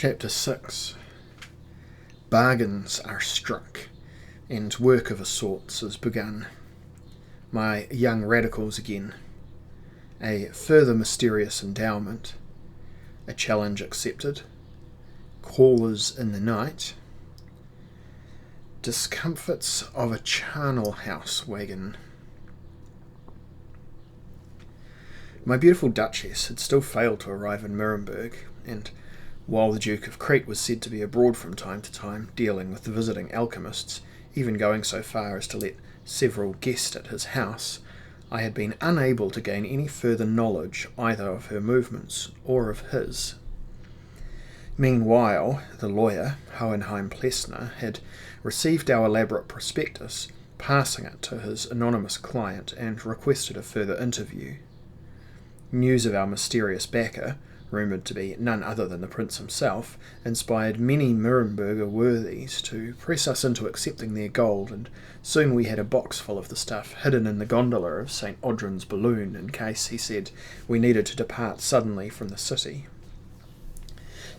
Chapter 6. Bargains are struck, and work of a sorts is begun. My young radicals again. A further mysterious endowment. A challenge accepted. Callers in the night. Discomforts of a charnel house wagon. My beautiful Duchess had still failed to arrive in Nuremberg, and while the Duke of Crete was said to be abroad from time to time, dealing with the visiting alchemists, even going so far as to let several guest at his house, I had been unable to gain any further knowledge either of her movements or of his. Meanwhile, the lawyer, Hohenheim Plessner, had received our elaborate prospectus, passing it to his anonymous client, and requested a further interview. News of our mysterious backer, rumoured to be none other than the prince himself, inspired many Nuremberger worthies to press us into accepting their gold, and soon we had a box full of the stuff hidden in the gondola of St. Audryn's balloon in case, he said, we needed to depart suddenly from the city.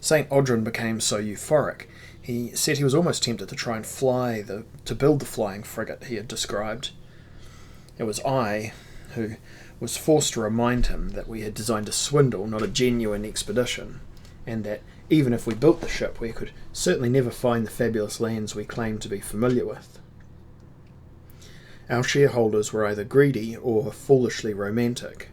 St. Audryn became so euphoric, he said he was almost tempted to try and to build the flying frigate he had described. It was I who was forced to remind him that we had designed a swindle, not a genuine expedition, and that even if we built the ship, we could certainly never find the fabulous lands we claimed to be familiar with. Our shareholders were either greedy or foolishly romantic.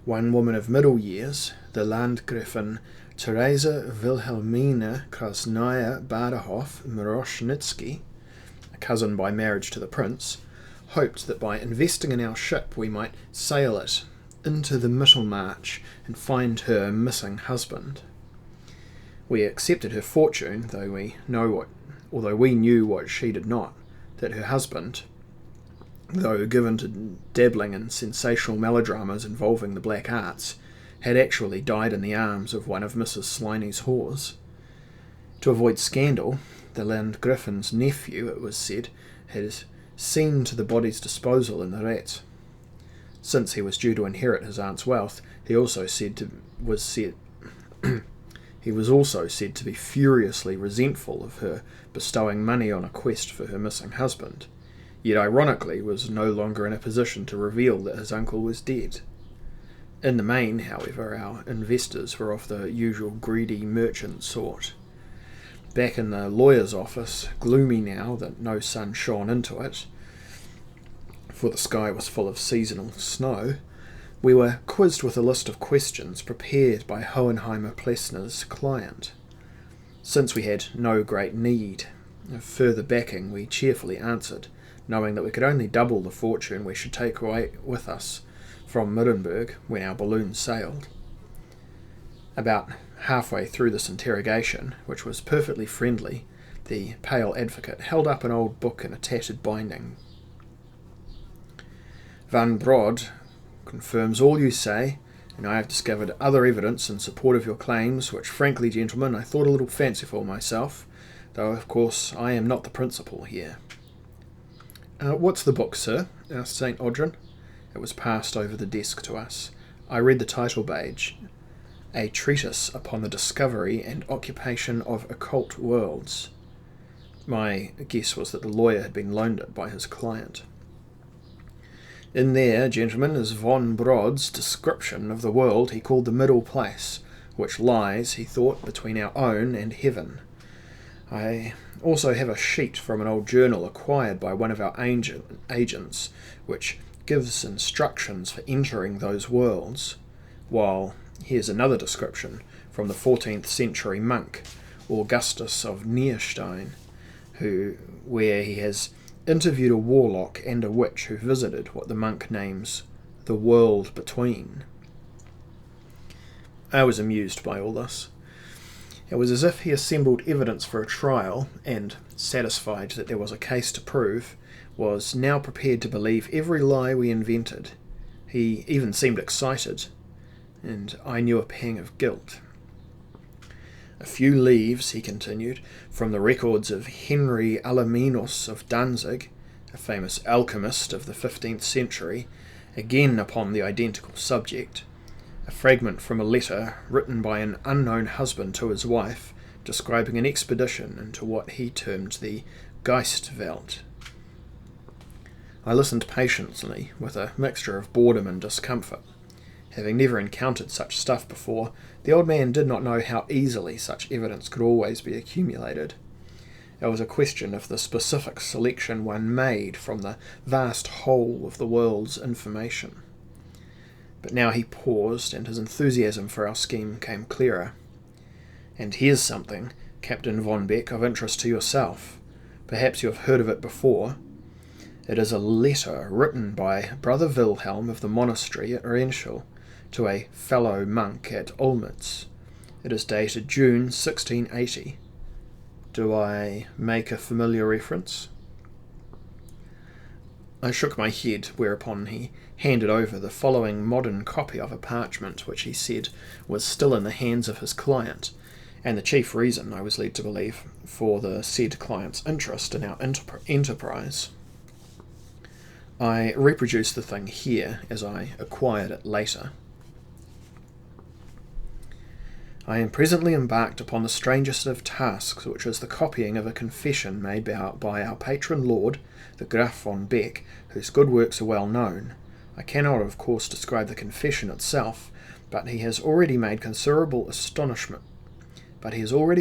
One woman of middle years, the Landgräfin Theresa Wilhelmina Krasnaya Baderhoff Mroschnitsky, a cousin by marriage to the prince, hoped that by investing in our ship we might sail it into the Mittelmarch and find her missing husband. We accepted her fortune, although we knew what she did not, that her husband, though given to dabbling in sensational melodramas involving the black arts, had actually died in the arms of one of Mrs. Sliney's whores. To avoid scandal, the Landgräfin's nephew, it was said, had seen to the body's disposal in the Rat. Since he was due to inherit his aunt's wealth, he was also said to be furiously resentful of her bestowing money on a quest for her missing husband, yet ironically was no longer in a position to reveal that his uncle was dead. In the main, however, our investors were of the usual greedy merchant sort. Back in the lawyer's office, gloomy now that no sun shone into it, for the sky was full of seasonal snow, we were quizzed with a list of questions prepared by Hohenheimer Plessner's client. Since we had no great need of further backing, we cheerfully answered, knowing that we could only double the fortune we should take away with us from Nuremberg when our balloon sailed. About halfway through this interrogation, which was perfectly friendly, the pale advocate held up an old book in a tattered binding. Van Brod confirms all you say, and I have discovered other evidence in support of your claims, which frankly, gentlemen, I thought a little fanciful myself, though of course I am not the principal here. What's the book, sir? Asked St. Audryn. It was passed over the desk to us. I read the title page. A Treatise upon the Discovery and Occupation of Occult Worlds. My guess was that the lawyer had been loaned it by his client. In there, gentlemen, is von Brod's description of the world he called the Middle Place, which lies, he thought, between our own and heaven. I also have a sheet from an old journal acquired by one of our agents, which gives instructions for entering those worlds, while here's another description from the 14th century monk, Augustus of Nierstein, where he has interviewed a warlock and a witch who visited what the monk names the world between. I was amused by all this. It was as if he assembled evidence for a trial and, satisfied that there was a case to prove, was now prepared to believe every lie we invented. He even seemed excited, and I knew a pang of guilt. A few leaves, he continued, from the records of Henry Alaminus of Danzig, a famous alchemist of the 15th century, again upon the identical subject, a fragment from a letter written by an unknown husband to his wife, describing an expedition into what he termed the Geistwelt. I listened patiently, with a mixture of boredom and discomfort. Having never encountered such stuff before, the old man did not know how easily such evidence could always be accumulated. It was a question of the specific selection one made from the vast whole of the world's information. But now he paused, and his enthusiasm for our scheme came clearer. "And here's something, Captain von Beck, of interest to yourself. Perhaps you have heard of it before. It is a letter written by Brother Wilhelm of the monastery at Rhenschel to a fellow monk at Olmütz. It is dated June 1680. Do I make a familiar reference?" I shook my head, whereupon he handed over the following modern copy of a parchment which he said was still in the hands of his client, and the chief reason, I was led to believe, for the said client's interest in our enterprise. I reproduce the thing here, as I acquired it later. "I am presently embarked upon the strangest of tasks, which is the copying of a confession made by our patron lord, the Graf von Beck, whose good works are well known. I cannot, of course, describe the confession itself, but he has already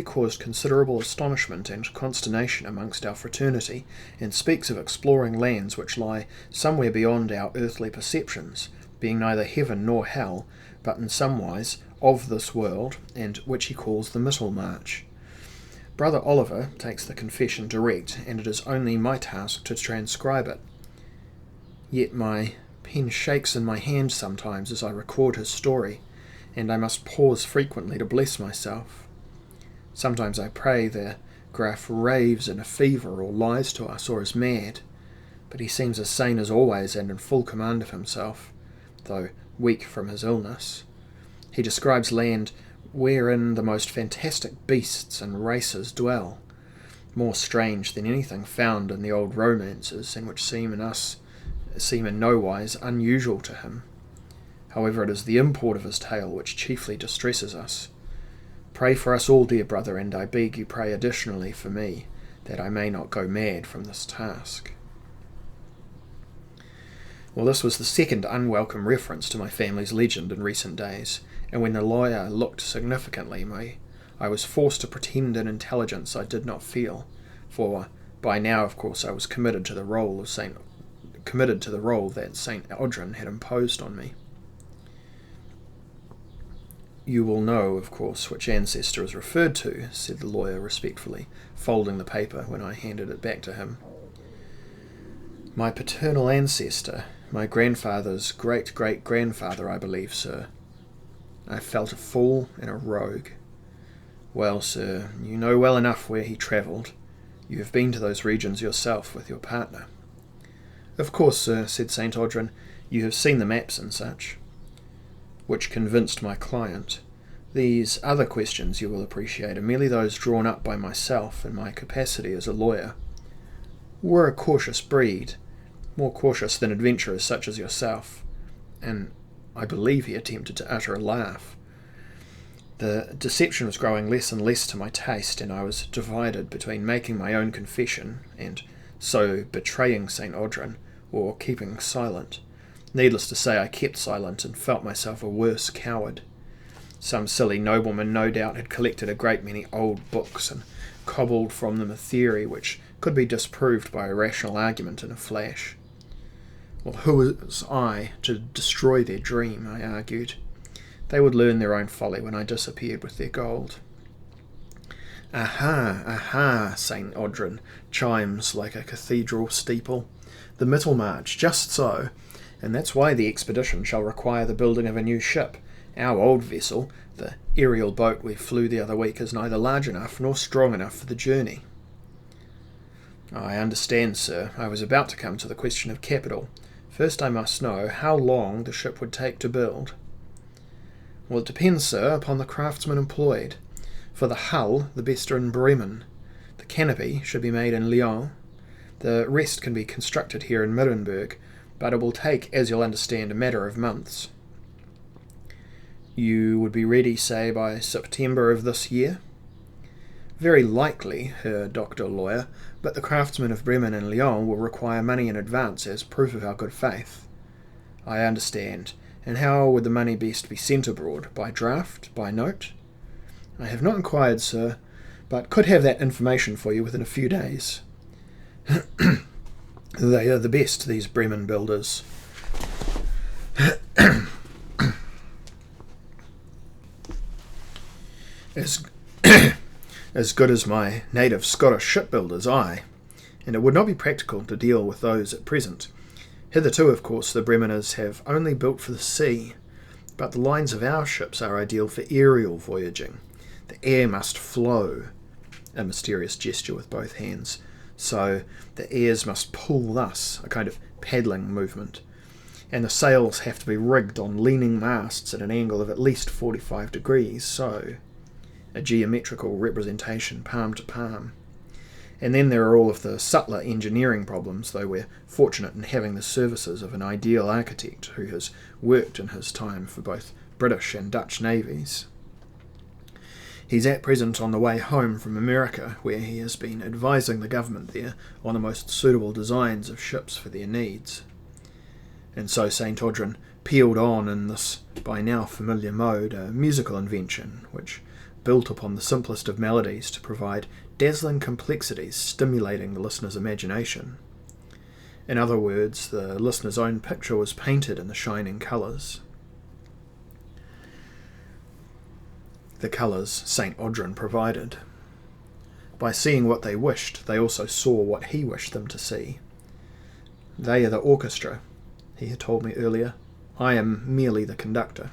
caused considerable astonishment and consternation amongst our fraternity, and speaks of exploring lands which lie somewhere beyond our earthly perceptions, being neither heaven nor hell, but in some wise of this world, and which he calls the Mittelmarch. Brother Oliver takes the confession direct, and it is only my task to transcribe it. Yet my pen shakes in my hand sometimes as I record his story, and I must pause frequently to bless myself. Sometimes I pray the Graf raves in a fever, or lies to us, or is mad, but he seems as sane as always and in full command of himself, though weak from his illness. He describes land wherein the most fantastic beasts and races dwell, more strange than anything found in the old romances, and which seem in no wise unusual to him. However, it is the import of his tale which chiefly distresses us. Pray for us all, dear brother, and I beg you pray additionally for me, that I may not go mad from this task." Well, this was the second unwelcome reference to my family's legend in recent days, and when the lawyer looked significantly, I was forced to pretend an intelligence I did not feel, for by now, of course, I was committed to the role that St. Audrin had imposed on me. "You will know, of course, which ancestor is referred to," said the lawyer respectfully, folding the paper when I handed it back to him. "My paternal ancestor, my grandfather's great-great-grandfather, I believe, sir." I felt a fool and a rogue. "Well, sir, you know well enough where he travelled. You have been to those regions yourself with your partner." "Of course, sir," said St. Audrin, "you have seen the maps and such." Which convinced my client. These other questions, you will appreciate, are merely those drawn up by myself in my capacity as a lawyer. We're a cautious breed, more cautious than adventurers such as yourself, and I believe he attempted to utter a laugh. The deception was growing less and less to my taste, and I was divided between making my own confession and so betraying St. Audrin, or keeping silent. Needless to say, I kept silent and felt myself a worse coward. Some silly nobleman no doubt had collected a great many old books and cobbled from them a theory which could be disproved by a rational argument in a flash. Well, who was I to destroy their dream, I argued. They would learn their own folly when I disappeared with their gold. "Aha, aha," St. Audrin chimes like a cathedral steeple. "The Mittelmarch, just so. And that's why the expedition shall require the building of a new ship. Our old vessel, the aerial boat we flew the other week, is neither large enough nor strong enough for the journey." "I understand, sir. I was about to come to the question of capital. First I must know how long the ship would take to build." "Well, it depends, sir, upon the craftsmen employed. For the hull, the best are in Bremen. The canopy should be made in Lyon. The rest can be constructed here in Nuremberg, but it will take, as you'll understand, a matter of months." You would be ready, say, by September of this year? Very likely, Herr Dr. Lawyer, but the craftsmen of Bremen and Lyon will require money in advance as proof of our good faith. I understand. And how would the money best be sent abroad? By draft? By note? I have not inquired, sir, but could have that information for you within a few days. They are the best, these Bremen builders. As good as my native Scottish shipbuilders, aye, and it would not be practical to deal with those at present. Hitherto, of course, the Bremeners have only built for the sea, but the lines of our ships are ideal for aerial voyaging. The air must flow, a mysterious gesture with both hands, so the airs must pull thus, a kind of paddling movement, and the sails have to be rigged on leaning masts at an angle of at least 45 degrees, so a geometrical representation palm to palm. And then there are all of the subtler engineering problems, though we're fortunate in having the services of an ideal architect who has worked in his time for both British and Dutch navies. He's at present on the way home from America, where he has been advising the government there on the most suitable designs of ships for their needs. And so St. Audrin peeled on in this by now familiar mode a musical invention, which built upon the simplest of melodies to provide dazzling complexities stimulating the listener's imagination. In other words, the listener's own picture was painted in the shining colours. The colours St. Audrin provided. By seeing what they wished, they also saw what he wished them to see. They are the orchestra, he had told me earlier. I am merely the conductor.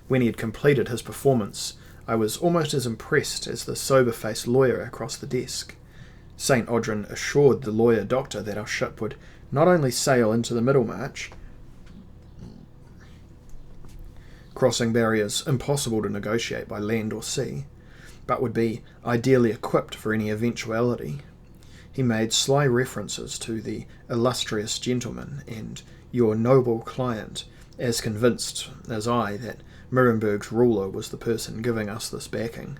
When he had completed his performance, I was almost as impressed as the sober-faced lawyer across the desk. St. Audrin assured the lawyer doctor that our ship would not only sail into the Middlemarch, crossing barriers impossible to negotiate by land or sea, but would be ideally equipped for any eventuality. He made sly references to the illustrious gentleman and your noble client, as convinced as I that Nuremberg's ruler was the person giving us this backing.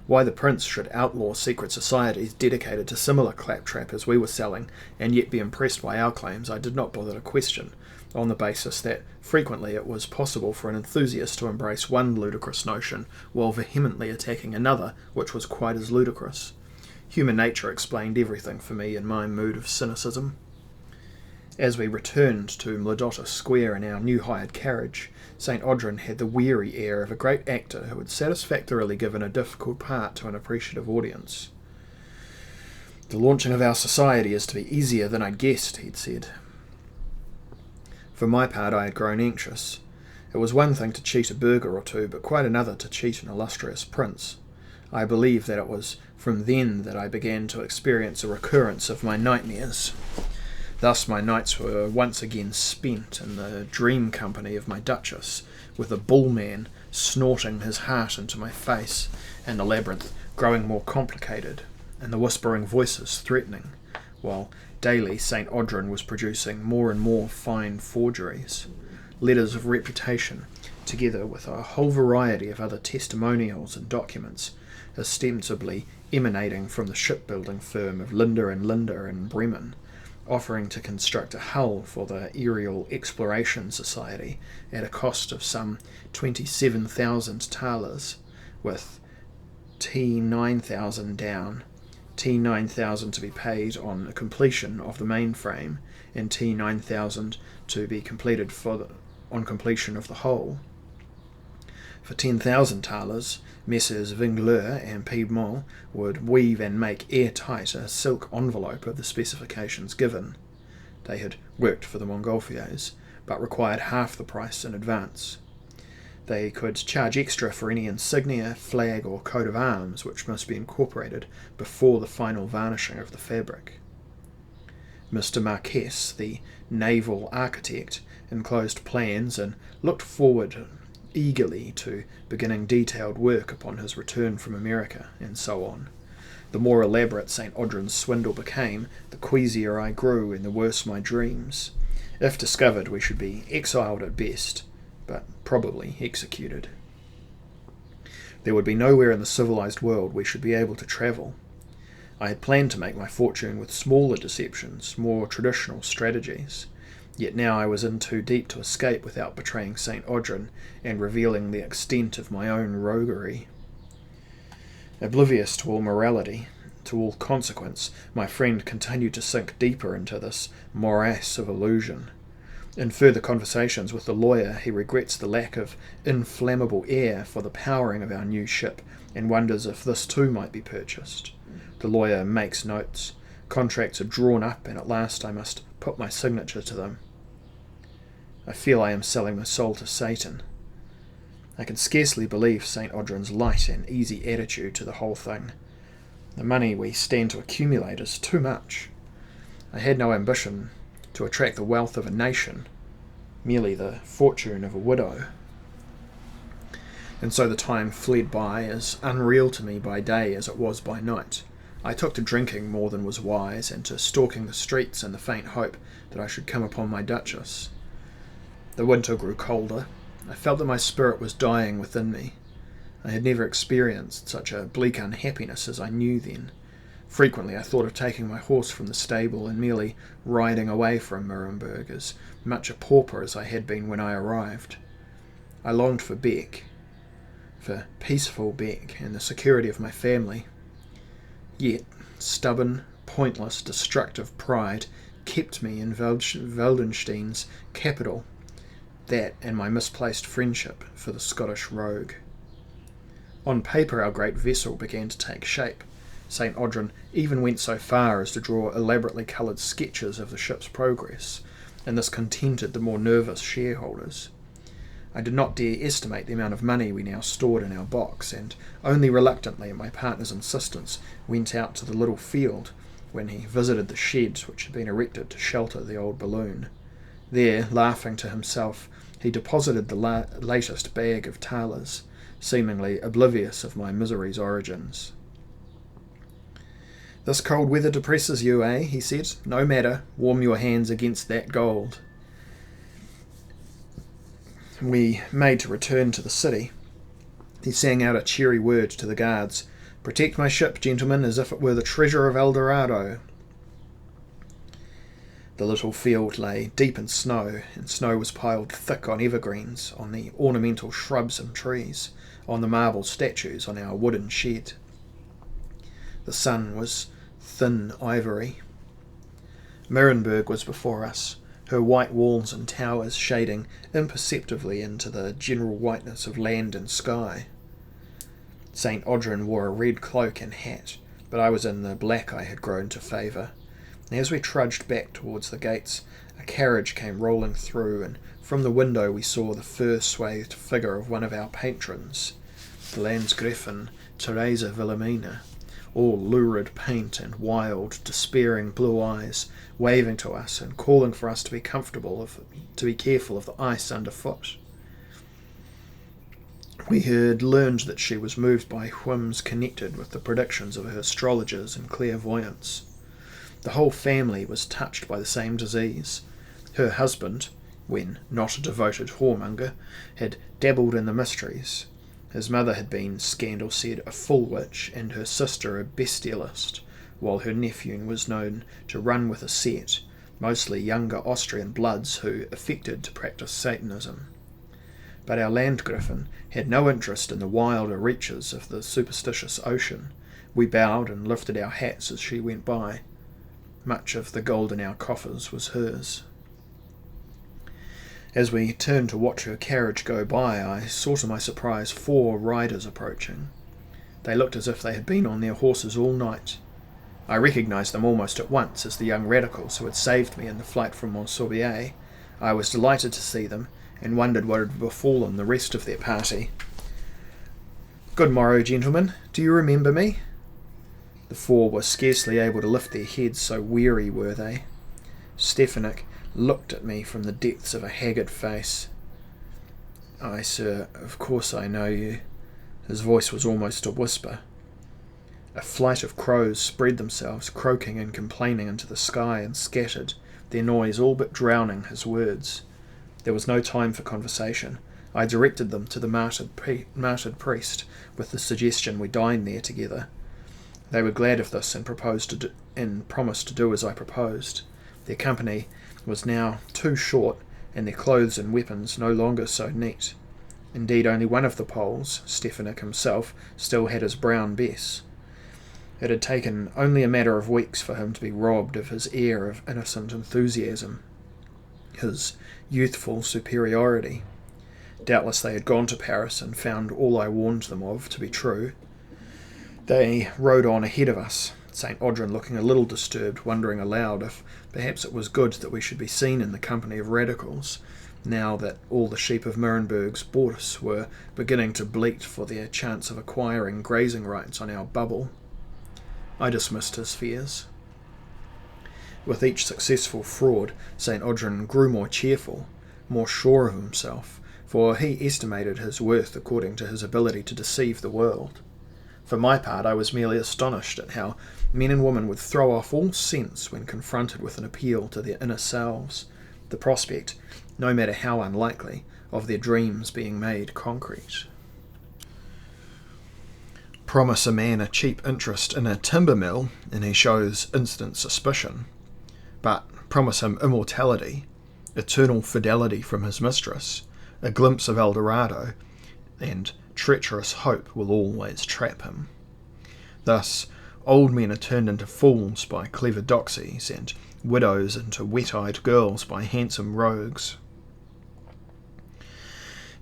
Why the prince should outlaw secret societies dedicated to similar claptrap as we were selling, and yet be impressed by our claims, I did not bother to question, on the basis that frequently it was possible for an enthusiast to embrace one ludicrous notion while vehemently attacking another which was quite as ludicrous. Human nature explained everything for me in my mood of cynicism. As we returned to Mladotta Square in our new hired carriage, St. Audrin had the weary air of a great actor who had satisfactorily given a difficult part to an appreciative audience. The launching of our society is to be easier than I'd guessed, he'd said. For my part, I had grown anxious. It was one thing to cheat a burgher or two, but quite another to cheat an illustrious prince. I believe that it was from then that I began to experience a recurrence of my nightmares. Thus my nights were once again spent in the dream company of my Duchess, with the bullman snorting his heart into my face, and the labyrinth growing more complicated, and the whispering voices threatening, while daily St. Audrin was producing more and more fine forgeries, letters of reputation, together with a whole variety of other testimonials and documents, ostensibly emanating from the shipbuilding firm of Linder and Linder in Bremen, offering to construct a hull for the Aerial Exploration Society at a cost of some 27,000 thalers, with T9,000 down, T9,000 to be paid on completion of the mainframe, and T9,000 to be completed on completion of the whole. For 10,000 thalers, Messrs. Vingleur and Piedmont would weave and make airtight a silk envelope of the specifications given. They had worked for the Montgolfiers, but required half the price in advance. They could charge extra for any insignia, flag, or coat of arms which must be incorporated before the final varnishing of the fabric. Mr. Marquess, the naval architect, enclosed plans and looked forward eagerly to beginning detailed work upon his return from America, and so on. The more elaborate St. Audrin's swindle became, the queasier I grew and the worse my dreams. If discovered, we should be exiled at best, but probably executed. There would be nowhere in the civilized world we should be able to travel. I had planned to make my fortune with smaller deceptions, more traditional strategies. Yet now I was in too deep to escape without betraying St. Audrin and revealing the extent of my own roguery. Oblivious to all morality, to all consequence, my friend continued to sink deeper into this morass of illusion. In further conversations with the lawyer, he regrets the lack of inflammable air for the powering of our new ship and wonders if this too might be purchased. The lawyer makes notes. Contracts are drawn up, and at last I must put my signature to them. I feel I am selling my soul to Satan. I can scarcely believe St. Audrin's light and easy attitude to the whole thing. The money we stand to accumulate is too much. I had no ambition to attract the wealth of a nation, merely the fortune of a widow. And so the time fled by, as unreal to me by day as it was by night. I took to drinking more than was wise, and to stalking the streets in the faint hope that I should come upon my Duchess. The winter grew colder. I felt that my spirit was dying within me. I had never experienced such a bleak unhappiness as I knew then. Frequently I thought of taking my horse from the stable and merely riding away from Nuremberg, as much a pauper as I had been when I arrived. I longed for Beck, for peaceful Beck and the security of my family. Yet stubborn, pointless, destructive pride kept me in Waldenstein's capital, that and my misplaced friendship for the Scottish rogue. On paper our great vessel began to take shape. St. Audrin even went so far as to draw elaborately coloured sketches of the ship's progress, and this contented the more nervous shareholders. I did not dare estimate the amount of money we now stored in our box, and only reluctantly, at my partner's insistence, went out to the little field when he visited the sheds which had been erected to shelter the old balloon. There, laughing to himself, he deposited the latest bag of thalers, seemingly oblivious of my misery's origins. "This cold weather depresses you, eh?" he said. "No matter, warm your hands against that gold." We made to return to the city. He sang out a cheery word to the guards. "Protect my ship, gentlemen, as if it were the treasure of El Dorado." The little field lay deep in snow, and snow was piled thick on evergreens, on the ornamental shrubs and trees, on the marble statues, on our wooden shed. The sun was thin ivory. Nuremberg was before us, her white walls and towers shading imperceptibly into the general whiteness of land and sky. St. Audrin wore a red cloak and hat, but I was in the black I had grown to favour. As we trudged back towards the gates, a carriage came rolling through, and from the window we saw the fur-swathed figure of one of our patrons, the Landgräfin Theresa Wilhelmina, all lurid paint and wild, despairing blue eyes, waving to us and calling for us to be to be careful of the ice underfoot. We had learned that she was moved by whims connected with the predictions of her astrologers and clairvoyants. The whole family was touched by the same disease. Her husband, when not a devoted whoremonger, had dabbled in the mysteries. His mother had been, scandal said, a full witch, and her sister a bestialist, while her nephew was known to run with a set, mostly younger Austrian bloods who affected to practice Satanism. But our Landgräfin had no interest in the wilder reaches of the superstitious ocean. We bowed and lifted our hats as she went by. Much of the gold in our coffers was hers. As we turned to watch her carriage go by, I saw to my surprise 4 riders approaching. They looked as if they had been on their horses all night. I recognised them almost at once as the young radicals who had saved me in the flight from Montsorbier. I was delighted to see them, and wondered what had befallen the rest of their party. "Good morrow, gentlemen. Do you remember me?" The 4 were scarcely able to lift their heads, so weary were they. Stefanik looked at me from the depths of a haggard face. "Aye, sir, of course I know you." His voice was almost a whisper. A flight of crows spread themselves, croaking and complaining, into the sky and scattered, their noise all but drowning his words. There was no time for conversation. I directed them to the martyred priest with the suggestion we dine there together. They were glad of this and promised to do as I proposed. Their company was now too short, and their clothes and weapons no longer so neat. Indeed, only one of the Poles, Stefanik himself, still had his brown bess. It had taken only a matter of weeks for him to be robbed of his air of innocent enthusiasm, his youthful superiority. Doubtless they had gone to Paris and found all I warned them of to be true. They rode on ahead of us, St. Audrin looking a little disturbed, wondering aloud if perhaps it was good that we should be seen in the company of radicals, now that all the sheep of Nuremberg's Bourse were beginning to bleat for their chance of acquiring grazing rights on our bubble. I dismissed his fears. With each successful fraud, St. Audrin grew more cheerful, more sure of himself, for he estimated his worth according to his ability to deceive the world. For my part, I was merely astonished at how men and women would throw off all sense when confronted with an appeal to their inner selves, the prospect, no matter how unlikely, of their dreams being made concrete. Promise a man a cheap interest in a timber mill, and he shows instant suspicion. But promise him immortality, eternal fidelity from his mistress, a glimpse of El Dorado, and treacherous hope will always trap him. Thus, old men are turned into fools by clever doxies, and widows into wet-eyed girls by handsome rogues.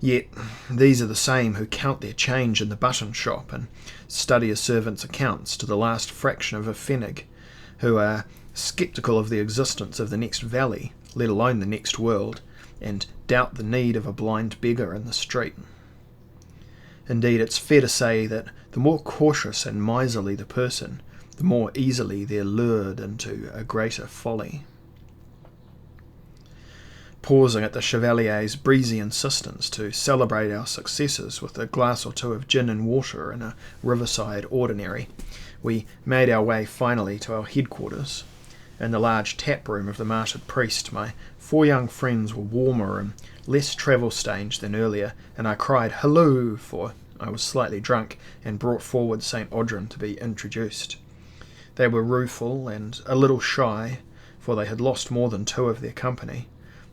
Yet these are the same who count their change in the button shop and study a servant's accounts to the last fraction of a pfennig, who are sceptical of the existence of the next valley, let alone the next world, and doubt the need of a blind beggar in the street. Indeed, it's fair to say that the more cautious and miserly the person, the more easily they're lured into a greater folly. Pausing at the Chevalier's breezy insistence to celebrate our successes with a glass or two of gin and water in a riverside ordinary, we made our way finally to our headquarters. In the large tap room of the martyred priest, my 4 young friends were warmer and less travel-stained than earlier, and I cried "Halloo!" for I was slightly drunk, and brought forward St. Audrin to be introduced. They were rueful and a little shy, for they had lost more than 2 of their company.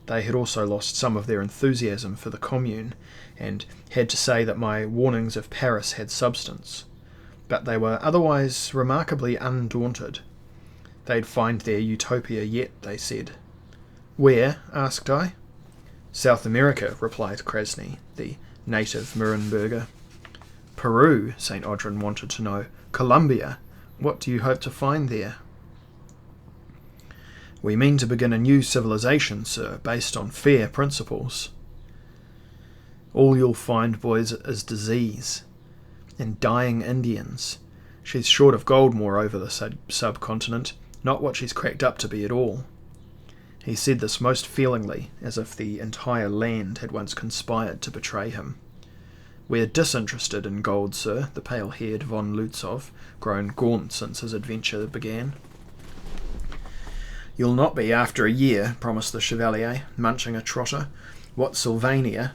They had also lost some of their enthusiasm for the Commune, and had to say that my warnings of Paris had substance. But they were otherwise remarkably undaunted. They'd find their utopia yet, they said. "Where?" asked I. "South America," replied Krasny, the native Nuremberger. "Peru," St. Audrin wanted to know. "Colombia. What do you hope to find there?" "We mean to begin a new civilization, sir, based on fair principles." "All you'll find, boys, is disease and dying Indians. She's short of gold, moreover, the subcontinent, not what she's cracked up to be at all." He said this most feelingly, as if the entire land had once conspired to betray him. "We're disinterested in gold, sir," the pale-haired von Lützow, grown gaunt since his adventure began. "You'll not be after a year," promised the Chevalier, munching a trotter. "What Sylvania,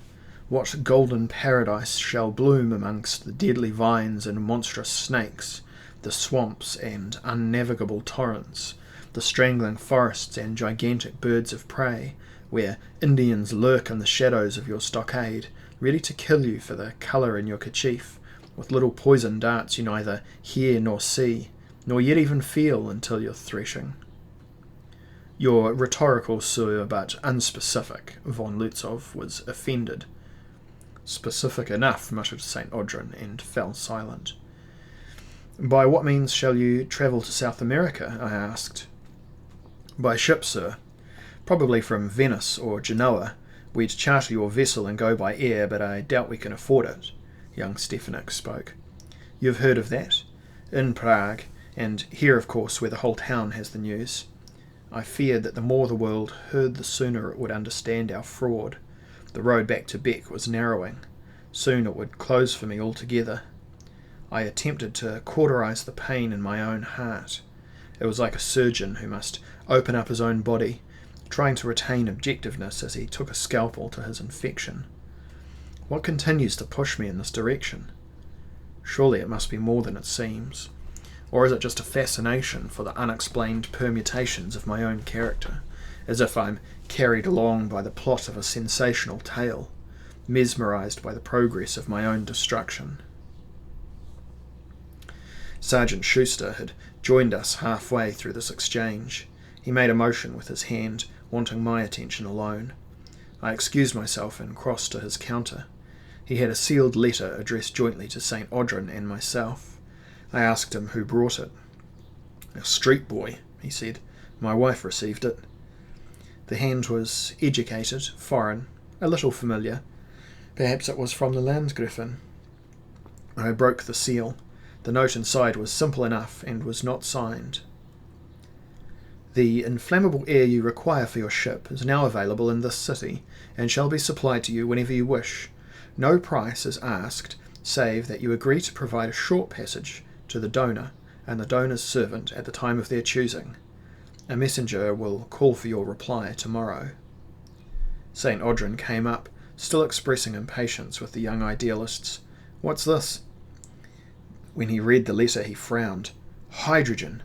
what golden paradise shall bloom amongst the deadly vines and monstrous snakes, the swamps and unnavigable torrents, the strangling forests and gigantic birds of prey, where Indians lurk in the shadows of your stockade, ready to kill you for the colour in your kerchief, with little poison darts you neither hear nor see, nor yet even feel until you're threshing." "You're rhetorical, sir, but unspecific," von Lützow was offended. "Specific enough," muttered St. Audrin, and fell silent. "By what means shall you travel to South America?" I asked. "By ship, sir. Probably from Venice or Genoa. We'd charter your vessel and go by air, but I doubt we can afford it." Young Stefanik spoke. "You've heard of that? In Prague, and here, of course, where the whole town has the news. I feared that the more the world heard, the sooner it would understand our fraud. The road back to Beck was narrowing. Soon it would close for me altogether. I attempted to cauterize the pain in my own heart. It was like a surgeon who must open up his own body, trying to retain objectiveness as he took a scalpel to his infection. What continues to push me in this direction? Surely it must be more than it seems. Or is it just a fascination for the unexplained permutations of my own character, as if I'm carried along by the plot of a sensational tale, mesmerised by the progress of my own destruction? Sergeant Schuster had joined us halfway through this exchange. He made a motion with his hand, wanting my attention alone. I excused myself and crossed to his counter. He had a sealed letter addressed jointly to St. Audrin and myself. I asked him who brought it. "A street boy," he said. "My wife received it." The hand was educated, foreign, a little familiar. Perhaps it was from the Landgriffin. I broke the seal. The note inside was simple enough and was not signed. "The inflammable air you require for your ship is now available in this city, and shall be supplied to you whenever you wish. No price is asked, save that you agree to provide a short passage to the donor and the donor's servant at the time of their choosing. A messenger will call for your reply tomorrow." St. Audrin came up, still expressing impatience with the young idealists. "What's this?" When he read the letter he frowned. "Hydrogen!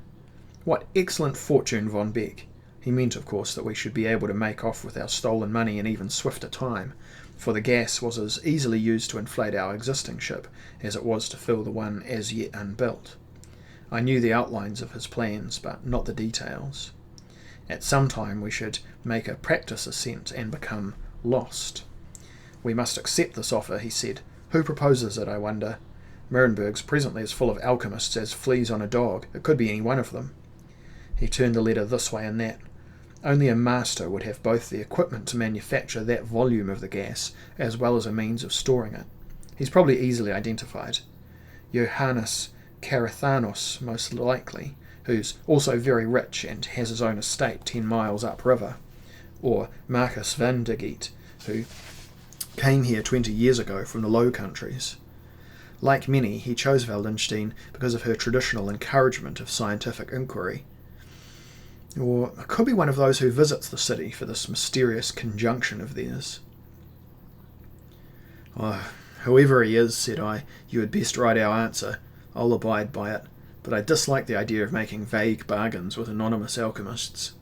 What excellent fortune, Von Beck!" He meant, of course, that we should be able to make off with our stolen money in even swifter time, for the gas was as easily used to inflate our existing ship as it was to fill the one as yet unbuilt. I knew the outlines of his plans, but not the details. At some time we should make a practice ascent and become lost. "We must accept this offer," he said. "Who proposes it, I wonder? Nuremberg's presently as full of alchemists as fleas on a dog. It could be any one of them." He turned the letter this way and that. Only a master would have both the equipment to manufacture that volume of the gas, as well as a means of storing it. He's probably easily identified. Johannes Carathanos, most likely, who's also very rich and has his own estate 10 miles upriver. Or Marcus van der Geet, who came here 20 years ago from the Low Countries. Like many, he chose Waldenstein because of her traditional encouragement of scientific inquiry. Or it could be one of those who visits the city for this mysterious conjunction of theirs. "Oh, whoever he is," said I, "you had best write our answer. I'll abide by it, but I dislike the idea of making vague bargains with anonymous alchemists.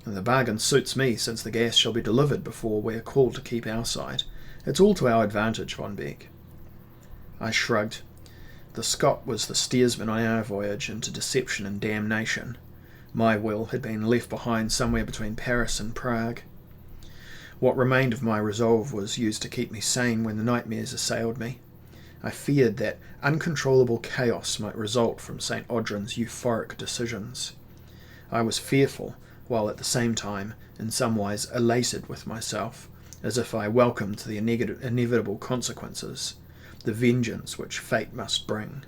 And the bargain suits me, since the gas shall be delivered before we are called to keep our side. It's all to our advantage, Von Beck." I shrugged. The Scot was the steersman on our voyage into deception and damnation. My will had been left behind somewhere between Paris and Prague. What remained of my resolve was used to keep me sane when the nightmares assailed me. I feared that uncontrollable chaos might result from St. Audrin's euphoric decisions. I was fearful, while at the same time in some wise elated with myself, as if I welcomed the inevitable consequences, the vengeance which fate must bring.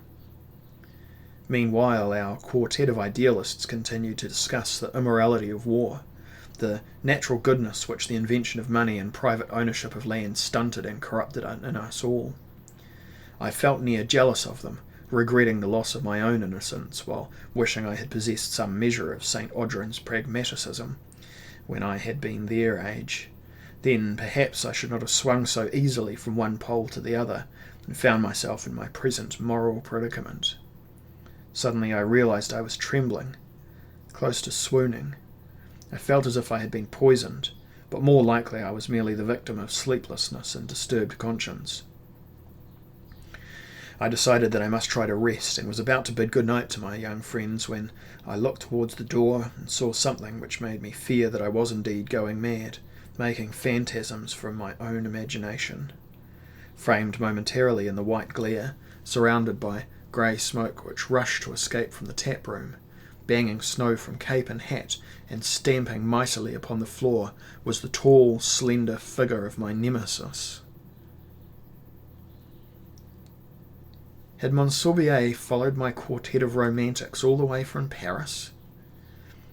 Meanwhile, our quartet of idealists continued to discuss the immorality of war, the natural goodness which the invention of money and private ownership of land stunted and corrupted in us all. I felt near jealous of them, regretting the loss of my own innocence, while wishing I had possessed some measure of St. Audrin's pragmaticism when I had been their age. Then perhaps I should not have swung so easily from one pole to the other, and found myself in my present moral predicament. Suddenly I realized I was trembling, close to swooning. I felt as if I had been poisoned, but more likely I was merely the victim of sleeplessness and disturbed conscience. I decided that I must try to rest, and was about to bid good night to my young friends when I looked towards the door and saw something which made me fear that I was indeed going mad, making phantasms from my own imagination. Framed momentarily in the white glare, surrounded by grey smoke which rushed to escape from the tap room, banging snow from cape and hat, and stamping mightily upon the floor, was the tall, slender figure of my nemesis. Had Monsorbier followed my quartet of romantics all the way from Paris?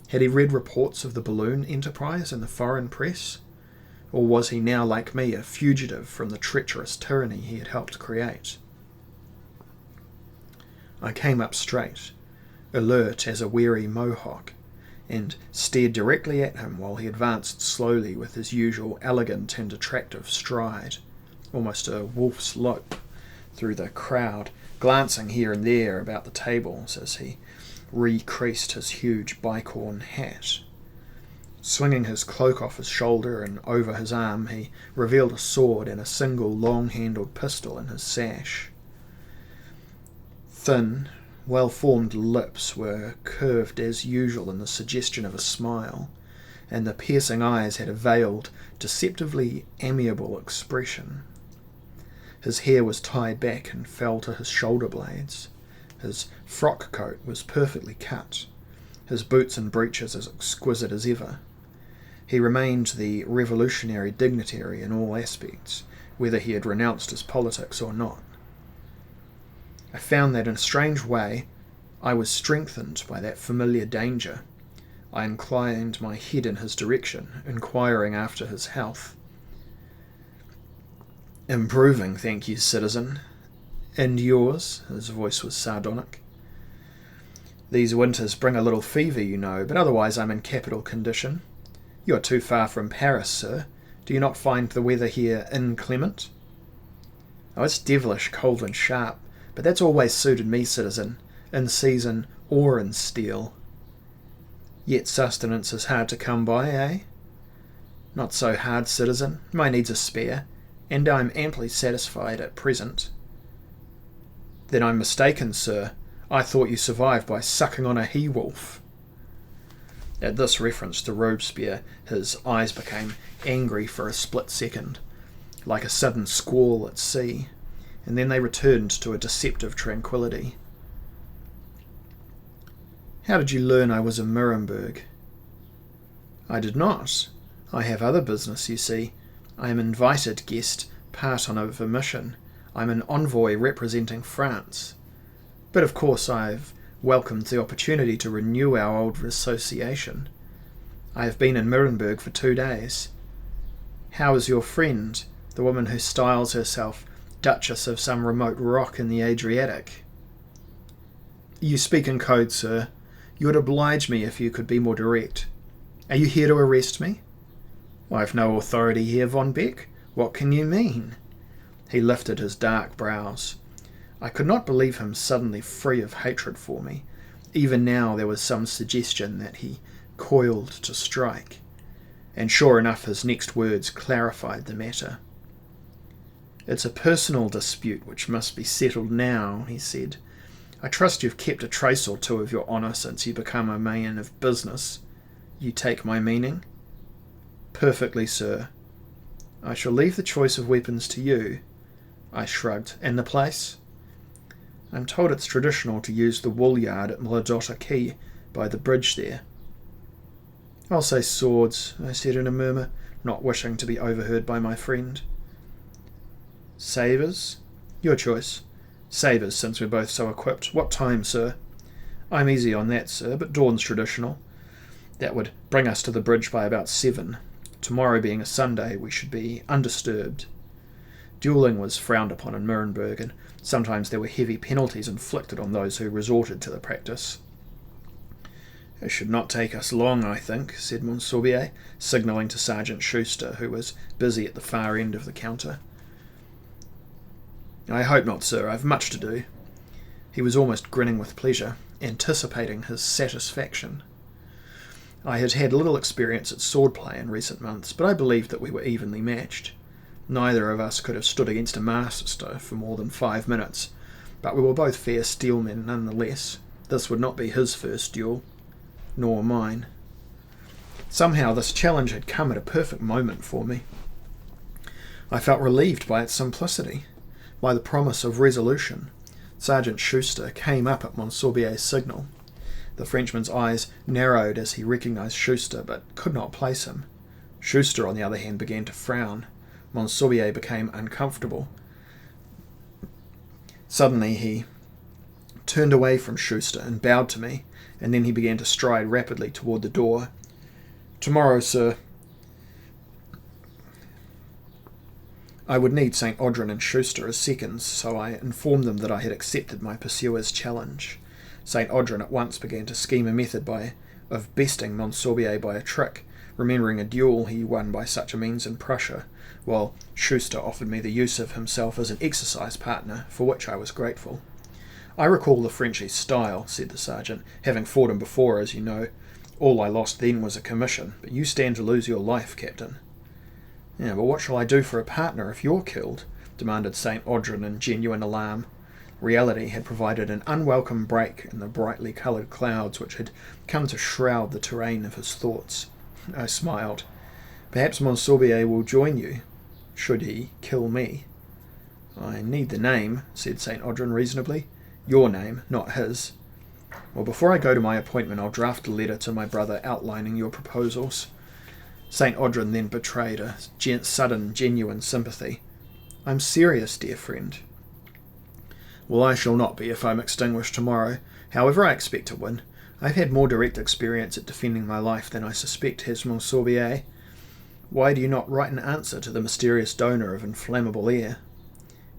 Had he read reports of the balloon enterprise in the foreign press? Or was he now, like me, a fugitive from the treacherous tyranny he had helped create? I came up straight, alert as a wary Mohawk, and stared directly at him while he advanced slowly with his usual elegant and attractive stride, almost a wolf's lope, through the crowd, glancing here and there about the tables as he recreased his huge bicorn hat. Swinging his cloak off his shoulder and over his arm, he revealed a sword and a single long-handled pistol in his sash. Thin, well-formed lips were curved as usual in the suggestion of a smile, and the piercing eyes had a veiled, deceptively amiable expression. His hair was tied back and fell to his shoulder blades. His frock coat was perfectly cut, his boots and breeches as exquisite as ever. He remained the revolutionary dignitary in all aspects, whether he had renounced his politics or not. I found that in a strange way I was strengthened by that familiar danger. I inclined my head in his direction, inquiring after his health. "Improving, thank you, citizen. And yours?" His voice was sardonic. "These winters bring a little fever, you know, but otherwise I'm in capital condition. You are too far from Paris, sir. Do you not find the weather here inclement?" "Oh, it's devilish cold and sharp, but that's always suited me, citizen, in season or in steel." "Yet sustenance is hard to come by, eh?" "Not so hard, citizen. My needs are spare, and I'm amply satisfied at present." "Then I'm mistaken, sir. I thought you survived by sucking on a he-wolf." At this reference to Robespierre, his eyes became angry for a split second, like a sudden squall at sea, and then they returned to a deceptive tranquillity. "How did you learn I was in Nuremberg?" "I did not. I have other business, you see. I am invited guest, part on a mission. I'm an envoy representing France. But of course I've welcomed the opportunity to renew our old association. I have been in Nuremberg for 2 days. How is your friend, the woman who styles herself Duchess of some remote rock in the Adriatic?" "You speak in code, sir. You would oblige me if you could be more direct. Are you here to arrest me?" "I've no authority here, von Beck. What can you mean?" He lifted his dark brows. I could not believe him suddenly free of hatred for me. Even now there was some suggestion that he coiled to strike. And sure enough, his next words clarified the matter. "It's a personal dispute which must be settled now," he said. "I trust you've kept a trace or two of your honour since you become a man of business. You take my meaning?" "Perfectly, sir." "I shall leave the choice of weapons to you." I shrugged. "And the place?" "I'm told it's traditional to use the wool yard at Mladotta Quay, by the bridge there." "I'll say swords," I said in a murmur, not wishing to be overheard by my friend. "Sabres?" "Your choice." "Sabres, since we're both so equipped. What time, sir?" "I'm easy on that, sir, but dawn's traditional. That would bring us to the bridge by about 7. Tomorrow being a Sunday, we should be undisturbed." Duelling was frowned upon in Nuremberg, and sometimes there were heavy penalties inflicted on those who resorted to the practice. "It should not take us long, I think," said Monsorbier, signalling to Sergeant Schuster, who was busy at the far end of the counter. "I hope not, sir. I've much to do." He was almost grinning with pleasure, anticipating his satisfaction. I had had little experience at swordplay in recent months, but I believed that we were evenly matched. Neither of us could have stood against a master for more than 5 minutes, but we were both fair steelmen nonetheless. This would not be his first duel, nor mine. Somehow this challenge had come at a perfect moment for me. I felt relieved by its simplicity, by the promise of resolution. Sergeant Schuster came up at Monsorbier's signal. The Frenchman's eyes narrowed as he recognised Schuster, but could not place him. Schuster, on the other hand, began to frown. Monsorbier became uncomfortable. Suddenly he turned away from Schuster and bowed to me, and then he began to stride rapidly toward the door. "Tomorrow, sir." I would need St. Audrin and Schuster as seconds, so I informed them that I had accepted my pursuer's challenge. St. Audrin at once began to scheme a method of besting Monsorbier by a trick, remembering a duel he won by such a means in Prussia, while Schuster offered me the use of himself as an exercise partner, for which I was grateful. "I recall the Frenchie's style," said the sergeant, "having fought him before, as you know. All I lost then was a commission, but you stand to lose your life, Captain." "Yeah, but what shall I do for a partner if you're killed?" demanded St. Audrin in genuine alarm. Reality had provided an unwelcome break in the brightly coloured clouds which had come to shroud the terrain of his thoughts. I smiled. "Perhaps Monsorbier will join you, should he kill me." "I need the name," said St. Audrin reasonably. "Your name, not his." "Well, before I go to my appointment, I'll draft a letter to my brother outlining your proposals." St. Audrin then betrayed a sudden, genuine sympathy. "I'm serious, dear friend." "Well, I shall not be if I'm extinguished tomorrow. However, I expect to win. I've had more direct experience at defending my life than I suspect has Monsorbier. Why do you not write an answer to the mysterious donor of inflammable air?"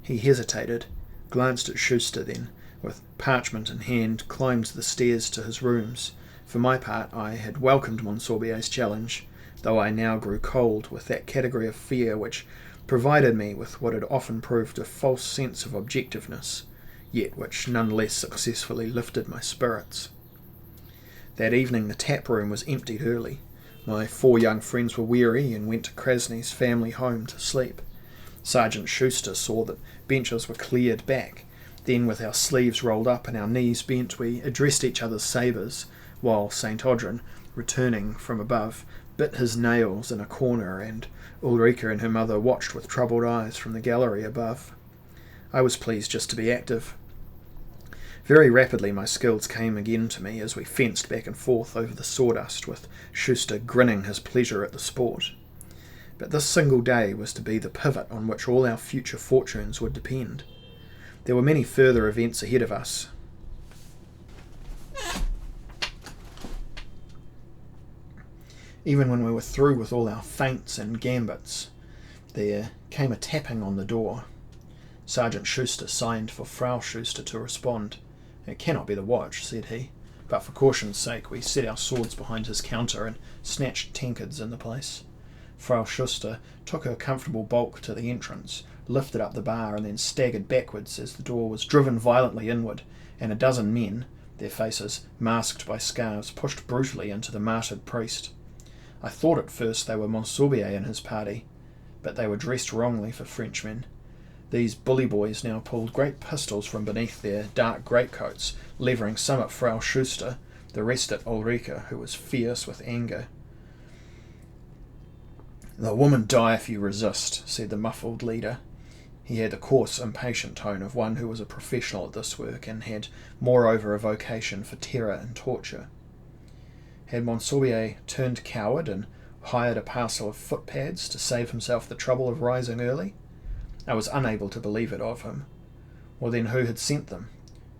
He hesitated, glanced at Schuster, then, with parchment in hand, climbed the stairs to his rooms. For my part, I had welcomed Monsorbier's challenge, though I now grew cold with that category of fear which provided me with what had often proved a false sense of objectiveness, yet which none less successfully lifted my spirits. That evening the tap room was emptied early. My 4 young friends were weary and went to Krasny's family home to sleep. Sergeant Schuster saw that benches were cleared back. Then, with our sleeves rolled up and our knees bent, we addressed each other's sabres, while St. Audrin, returning from above, bit his nails in a corner, and Ulrika and her mother watched with troubled eyes from the gallery above. I was pleased just to be active. Very rapidly my skills came again to me as we fenced back and forth over the sawdust, with Schuster grinning his pleasure at the sport. But this single day was to be the pivot on which all our future fortunes would depend. There were many further events ahead of us. Even when we were through with all our feints and gambits, there came a tapping on the door. Sergeant Schuster signed for Frau Schuster to respond. "It cannot be the watch," said he, but for caution's sake we set our swords behind his counter and snatched tankards in the place. Frau Schuster took her comfortable bulk to the entrance, lifted up the bar, and then staggered backwards as the door was driven violently inward, and a dozen men, their faces masked by scarves, pushed brutally into the martyred priest. I thought at first they were Monsorbier and his party, but they were dressed wrongly for Frenchmen. These bully boys now pulled great pistols from beneath their dark greatcoats, levering some at Frau Schuster, the rest at Ulrika, who was fierce with anger. "The woman die if you resist," said the muffled leader. He had the coarse, impatient tone of one who was a professional at this work, and had moreover a vocation for terror and torture. Had Monsorbier turned coward and hired a parcel of footpads to save himself the trouble of rising early? I was unable to believe it of him. Well then, who had sent them?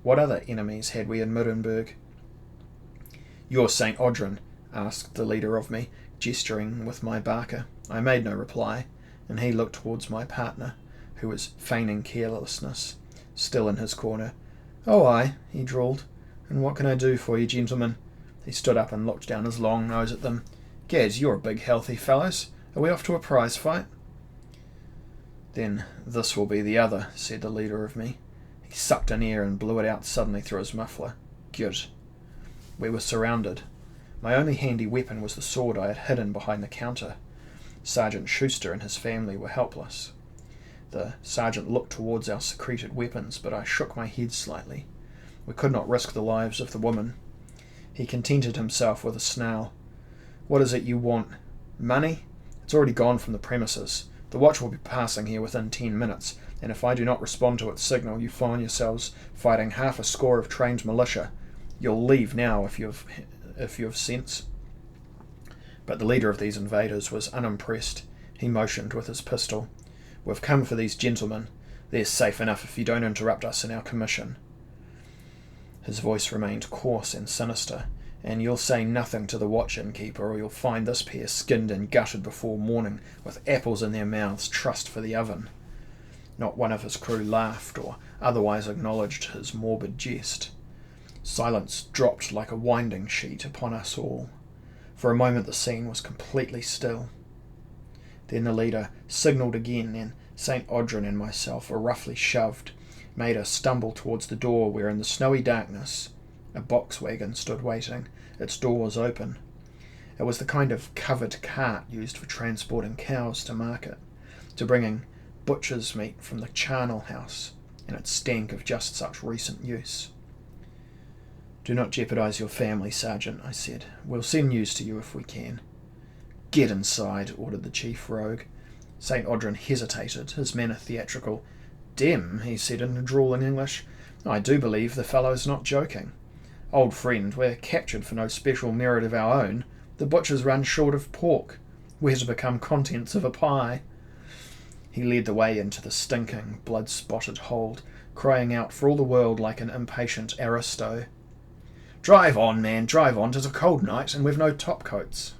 What other enemies had we in Nuremberg? "You're St. Audrin?" asked the leader of me, gesturing with my barker. I made no reply, and he looked towards my partner, who was feigning carelessness, still in his corner. "Oh, aye," he drawled. "And what can I do for you, gentlemen?" He stood up and looked down his long nose at them. "Gads, you're big healthy fellows. Are we off to a prize fight?" "Then this will be the other," said the leader of me. He sucked in air and blew it out suddenly through his muffler. Good. We were surrounded. My only handy weapon was the sword I had hidden behind the counter. Sergeant Schuster and his family were helpless. The sergeant looked towards our secreted weapons, but I shook my head slightly. We could not risk the lives of the woman. He contented himself with a snarl. "What is it you want? Money? It's already gone from the premises. The watch will be passing here within 10 minutes, and if I do not respond to its signal, you find yourselves fighting half a score of trained militia. You'll leave now if you have sense." But the leader of these invaders was unimpressed. He motioned with his pistol. "We've come for these gentlemen. They're safe enough if you don't interrupt us in our commission." His voice remained coarse and sinister. "And you'll say nothing to the watch innkeeper, or you'll find this pair skinned and gutted before morning, with apples in their mouths, trussed for the oven." Not one of his crew laughed or otherwise acknowledged his morbid jest. Silence dropped like a winding sheet upon us all. For a moment the scene was completely still. Then the leader signalled again, and St. Audrin and myself were roughly shoved, made us stumble towards the door where in the snowy darkness a box wagon stood waiting, its doors open. It was the kind of covered cart used for transporting cows to market, to bringing butcher's meat from the charnel house, and it stank of just such recent use. "Do not jeopardise your family, Sergeant," I said. "We'll send news to you if we can." "Get inside," ordered the chief rogue. St. Audrin hesitated, his manner theatrical. "Dem," he said in drawling English. "I do believe the fellow's not joking. Old friend, we're captured for no special merit of our own. The butcher's run short of pork. We're to become contents of a pie." He led the way into the stinking, blood-spotted hold, crying out for all the world like an impatient aristo. "Drive on, man, drive on. 'Tis a cold night, and we've no topcoats."